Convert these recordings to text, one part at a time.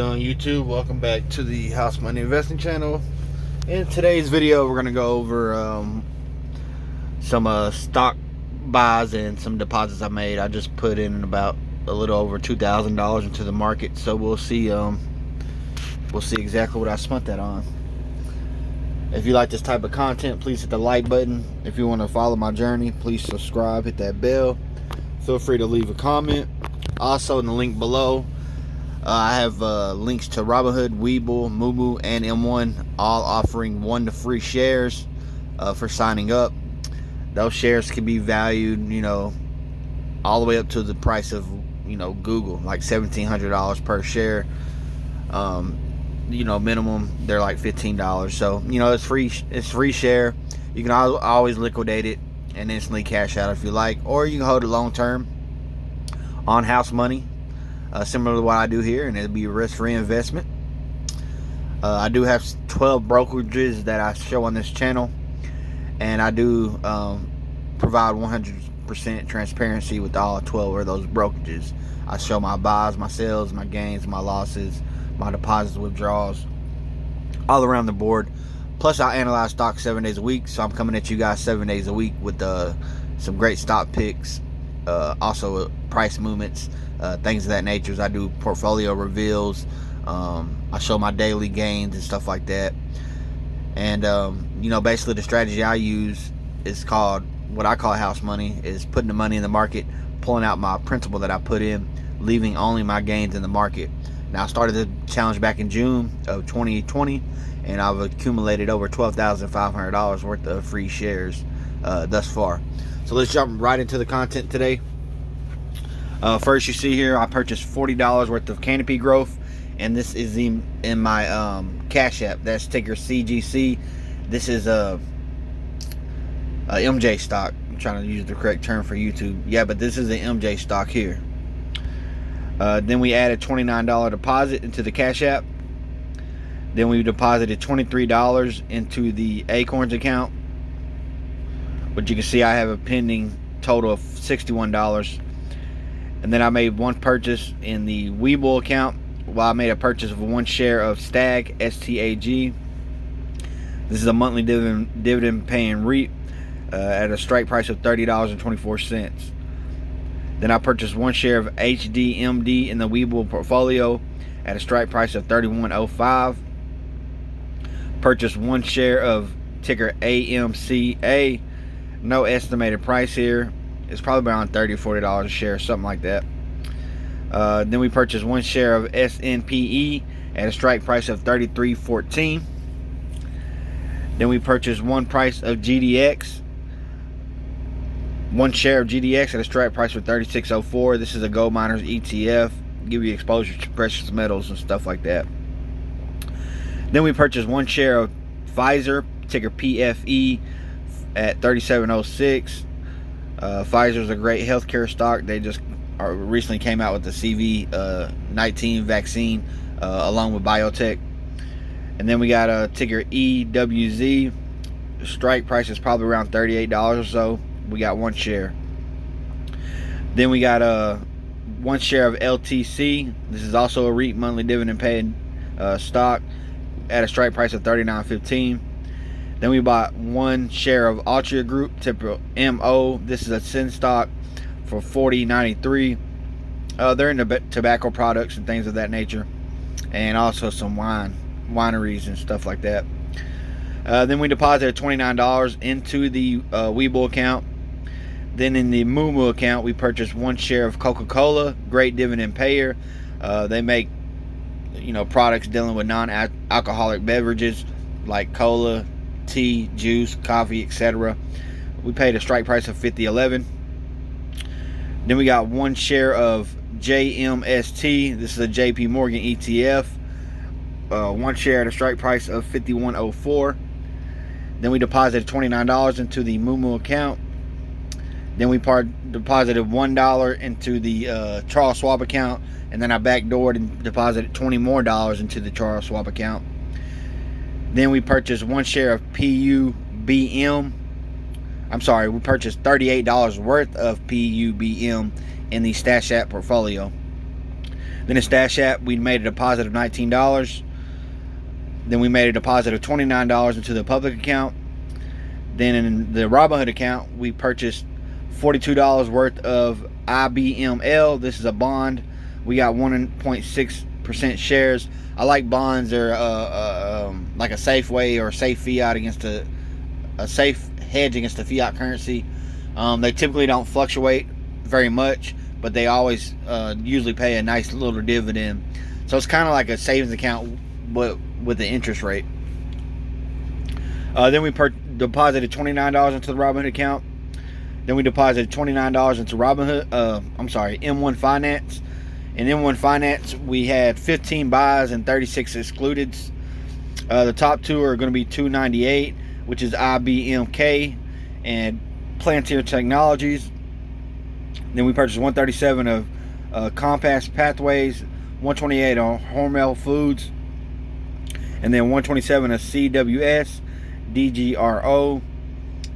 On YouTube, welcome back to the House Money Investing channel. In today's video, we're going to go over some stock buys and some deposits I made. I just put in about a little over $2,000 into the market, so we'll see exactly what I spent that on. If you like this type of content, please hit the like button. If you want to follow my journey, please subscribe, hit that bell. Feel free to leave a comment. Also, in the link below, I have links to Robinhood, Webull, moomoo, and M1, all offering 1 to free shares for signing up. Those shares can be valued, all the way up to the price of, Google, like $1,700 per share. Minimum they're like $15. So it's free. It's free share. You can always liquidate it and instantly cash out if you like, or you can hold it long term on house money. Similar to what I do here, and it'll be a risk-free investment. I do have 12 brokerages that I show on this channel, and I do provide 100% transparency with all 12 of those brokerages. I show my buys, my sells, my gains, my losses, my deposits, withdrawals, all around the board. Plus, I analyze stocks 7 days a week, so I'm coming at you guys 7 days a week with some great stock picks, also price movements, things of that nature. As I do portfolio reveals, I show my daily gains and stuff like that. And basically the strategy I use is called, what I call house money, is putting the money in the market, pulling out my principal that I put in, leaving only my gains in the market. Now, I started the challenge back in June of 2020, and I've accumulated over $12,500 worth of free shares thus far. So let's jump right into the content today. First, you see here, I purchased $40 worth of Canopy Growth, and this is in my Cash App. That's ticker CGC. This is a MJ stock. I'm trying to use the correct term for YouTube. Yeah, but this is an MJ stock here. Then we added $29 deposit into the Cash App. Then we deposited $23 into the Acorns account. But you can see I have a pending total of $61. And then I made one purchase in the Webull account. Well, I made a purchase of 1 share of STAG, STAG. This is a monthly dividend paying REIT at a strike price of $30.24. Then I purchased 1 share of HDMD in the Webull portfolio at a strike price of $31.05. Purchased 1 share of ticker AMCA. No estimated price here. It's probably around $30 or $40 a share, something like that. Then we purchased 1 share of SNPE at a strike price of $33.14. Then we purchased 1 price of GDX. 1 share of GDX at a strike price of $36.04. This is a gold miners ETF. Give you exposure to precious metals and stuff like that. Then we purchased 1 share of Pfizer, ticker PFE, at $37.06. Pfizer is a great healthcare stock. They just recently came out with the CV-19 vaccine along with biotech. And then we got a ticker EWZ. Strike price is probably around $38 or so. We got 1 share. Then we got 1 share of LTC. This is also a REIT, monthly dividend paying stock, at a strike price of $39.15. Then we bought 1 share of Altria Group, ticker MO. This is a SIN stock for $40.93. They're into tobacco products and things of that nature, and also some wineries and stuff like that. Then we deposited $29 into the Webull account. Then in the moomoo account, we purchased 1 share of Coca-Cola, great dividend payer. They make products dealing with non-alcoholic beverages like cola, tea, juice, coffee, etc. We paid a strike price of $50.11. Then we got 1 share of JMST. This is a JP Morgan ETF. 1 share at a strike price of $51.04. Then we deposited $29 into the moomoo account. Then we deposited $1 into the Charles Schwab account, and then I backdoored and deposited $20 more into the Charles Schwab account. Then we purchased 1 share of PUBM. I'm sorry, we purchased $38 worth of PUBM in the Stash App portfolio. Then in Stash App, we made a deposit of $19. Then we made a deposit of $29 into the public account. Then in the Robinhood account, we purchased $42 worth of IBML. This is a bond. We got 1.6% shares. I like bonds. They're like a safe way or safe fiat against a safe hedge against the fiat currency. They typically don't fluctuate very much, but they always usually pay a nice little dividend. So it's kind of like a savings account, but with the interest rate. Then we deposited $29 into the Robinhood account. Then we deposited $29 into M1 Finance. In M1 Finance, we had 15 buys and 36 excludeds. The top two are going to be 298, which is IBMK and Plantier Technologies. Then we purchased 137 of Compass Pathways, 128 on Hormel Foods, and then 127 of CWS, DGRO,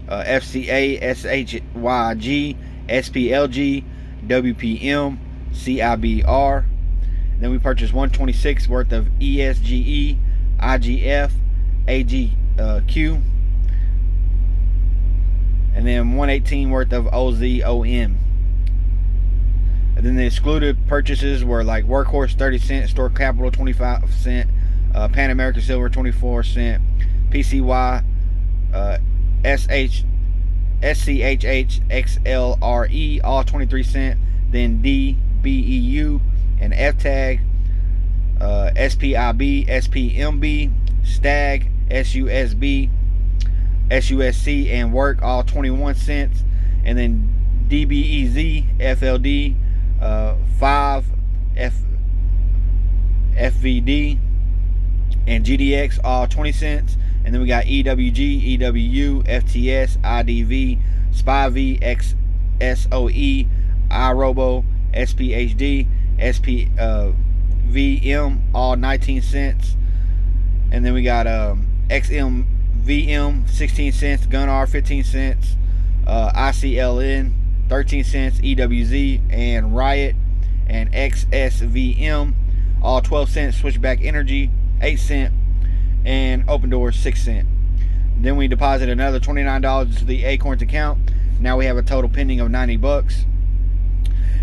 FCA, SHYG, SPLG, WPM, CIBR. Then we purchased 126 worth of ESGE, IGF, AGQ, and then 118 worth of OZOM. And then the excluded purchases were like Workhorse 30 cents, Store Capital 25 cent, Pan American Silver 24 cent, PCY, SCHH, XLRE, all 23 cent. Then DBEU and FTAG, SPIB, SPMB, STAG, SUSB, SUSC, and Work, all 21 cents. And then DBEZ, FLD, 5, FVD, and GDX, all 20 cents. And then we got EWG, EWU, FTS, IDV, SPIV, XSOE, iRobo, SPHD, SPVM, all 19 cents. And then we got XMVM, 16 cents, GunR, 15 cents, ICLN, 13 cents, EWZ, and Riot, and XSVM, all 12 cents, Switchback Energy, 8 cents, and Open Doors, 6 cents. Then we deposited another $29 into the Acorns account. Now we have a total pending of $90.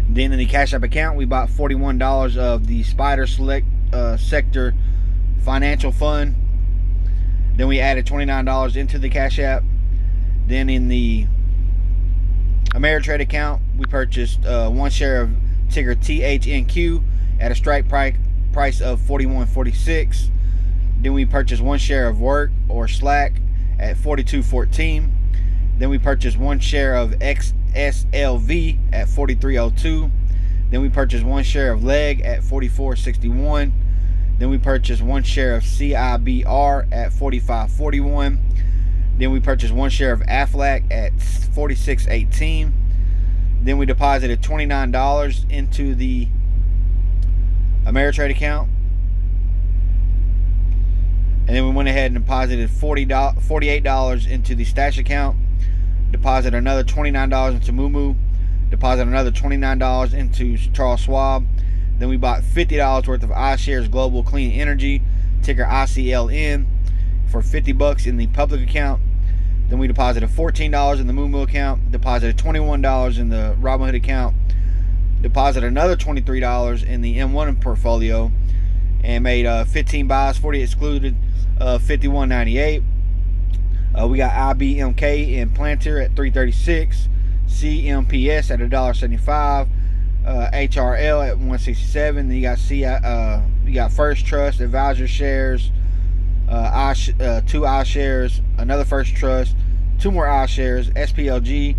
Then in the Cash App account, we bought $41 of the Spider Select Sector Financial Fund. Then we added $29 into the Cash App. Then in the Ameritrade account, we purchased one share of ticker THNQ at a strike price of $41.46. Then we purchased one share of Work or Slack at $42.14. Then we purchased one share of XSLV at $43.02. Then we purchased one share of Leg at $44.61. Then we purchased one share of CIBR at $45.41. Then we purchased one share of Aflac at $46.18. Then we deposited $29 into the Ameritrade account. And then we went ahead and deposited $48 into the Stash account. Deposit another $29 into moomoo. Deposit another $29 into Charles Schwab. Then we bought $50 worth of iShares Global Clean Energy, ticker ICLN, for $50 in the public account. Then we deposited $14 in the moomoo account. Deposited $21 in the Robinhood account. Deposited another $23 in the M1 portfolio, and made 15 buys, 40 excluded, $51.98. We got IBMK and Plantier at $3.36, CMPS at $1.75, HRL at $1.67. Then you got First Trust, Advisor Shares, two iShares, another First Trust, two more iShares, SPLG,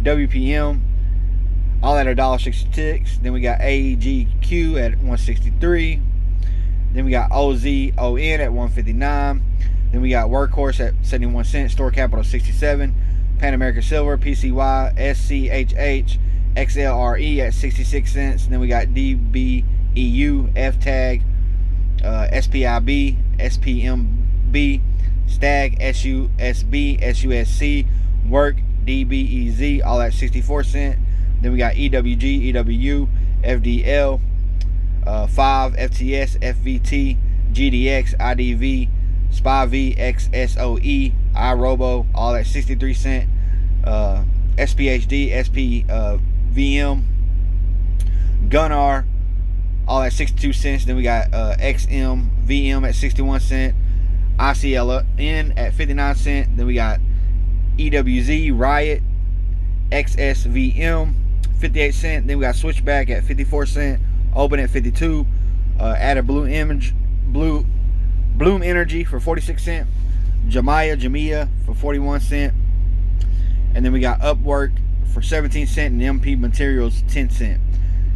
WPM, all at $1.66. Then we got AGQ at $1.63. Then we got OZON at $1.59. Then we got Workhorse at 71 cents, Store Capital 67, Pan American Silver, PCY, SCHH, XLRE at 66 cents. And then we got DBEU, FTAG, SPIB, SPMB, STAG, SUSB, SUSC, Work, DBEZ, all at 64 cents. Then we got EWG, EWU, FDL, 5 FTS, FVT, GDX, IDV, SPY-V, XSOE, iRobo, all at 63 cents. SPHD, SPVM, Gunnar, all at 62 cents. Then we got XMVM at 61 cents. ICLN at 59 cents. Then we got EWZ, Riot, XSVM, 58 cents. Then we got Switchback at 54 cents. Open at 52. Added Bloom Energy for 46 cents. Jamia for 41 cents. And then we got Upwork for 17 cents and MP Materials 10 cents.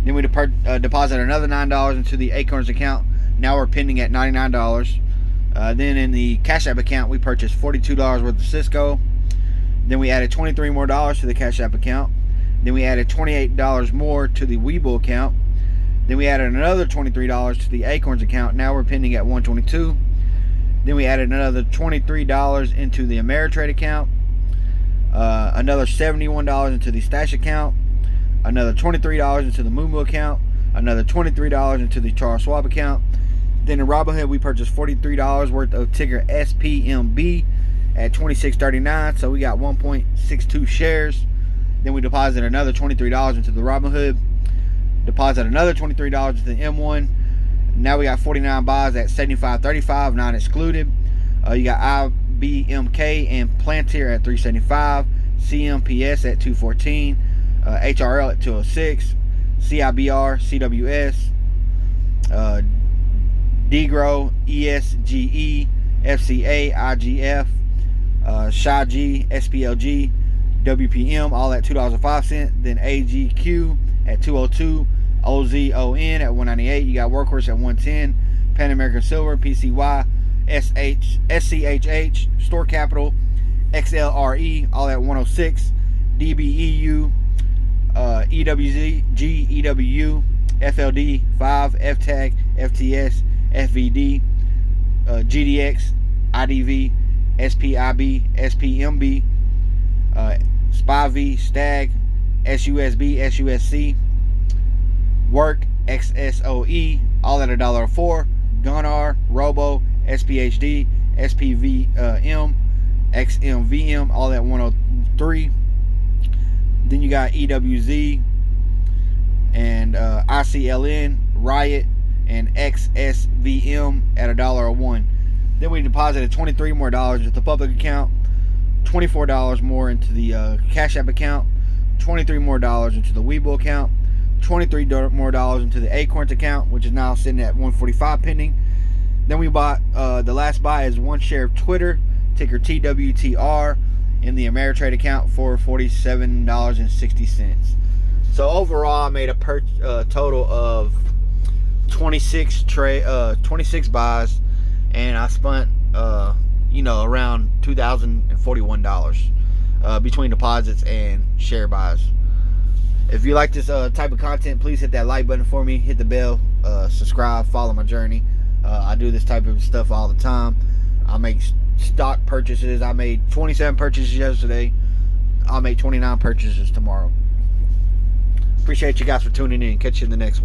Then we deposit another $9 into the Acorns account. Now we're pending at $99. Then in the Cash App account, we purchased $42 worth of Cisco. Then we added $23 more to the Cash App account. Then we added $28 more to the Webull account. Then we added another $23 to the Acorns account. Now we're pending at $122. Then we added another $23 into the Ameritrade account. Another $71 into the Stash account. Another $23 into the moomoo account. Another $23 into the Charles Schwab account. Then in Robinhood, we purchased $43 worth of ticker SPMB at $26.39. So we got 1.62 shares. Then we deposited another $23 into the Robinhood. Deposit another $23 into the M1. Now we got 49 buys at $75.35, non-excluded. You got IBMK and Plantier at $375. CMPS at $214. HRL at $206. CIBR, CWS. DGRO, ESGE, FCA, IGF, SHIG, SPLG, WPM, all at $2.05. Then AGQ at $202. OZON at $198. You got Workhorse at $110. Pan American Silver, PCY, SCHH, Store Capital, XLRE, all at $106. DBEU, EWZ, GEWU, FLD, 5, FTAG, FTS, FVD, GDX, IDV, SPIB, SPMB, SPY-V, STAG, SUSB, SUSC, Work, XSOE, all at $1.04. Gunnar, Robo, SPHD, SPVM, XMVM, all at $103. Then you got EWZ and ICLN, Riot, and XSVM at $1.01. Then we deposited $23 more into the public account, $24 more into the Cash App account, $23 more into the Webull account, $23 more into the Acorns account, which is now sitting at $145 pending. Then we bought the last buy is 1 share of Twitter, ticker TWTR, in the Ameritrade account for $47.60. So overall, I made a total of 26 buys, and I spent around $2,041 between deposits and share buys. If you like this type of content, please hit that like button for me, hit the bell, subscribe, follow my journey. I do this type of stuff all the time. I make stock purchases. I made 27 purchases yesterday. I'll make 29 purchases tomorrow. Appreciate you guys for tuning in. Catch you in the next one.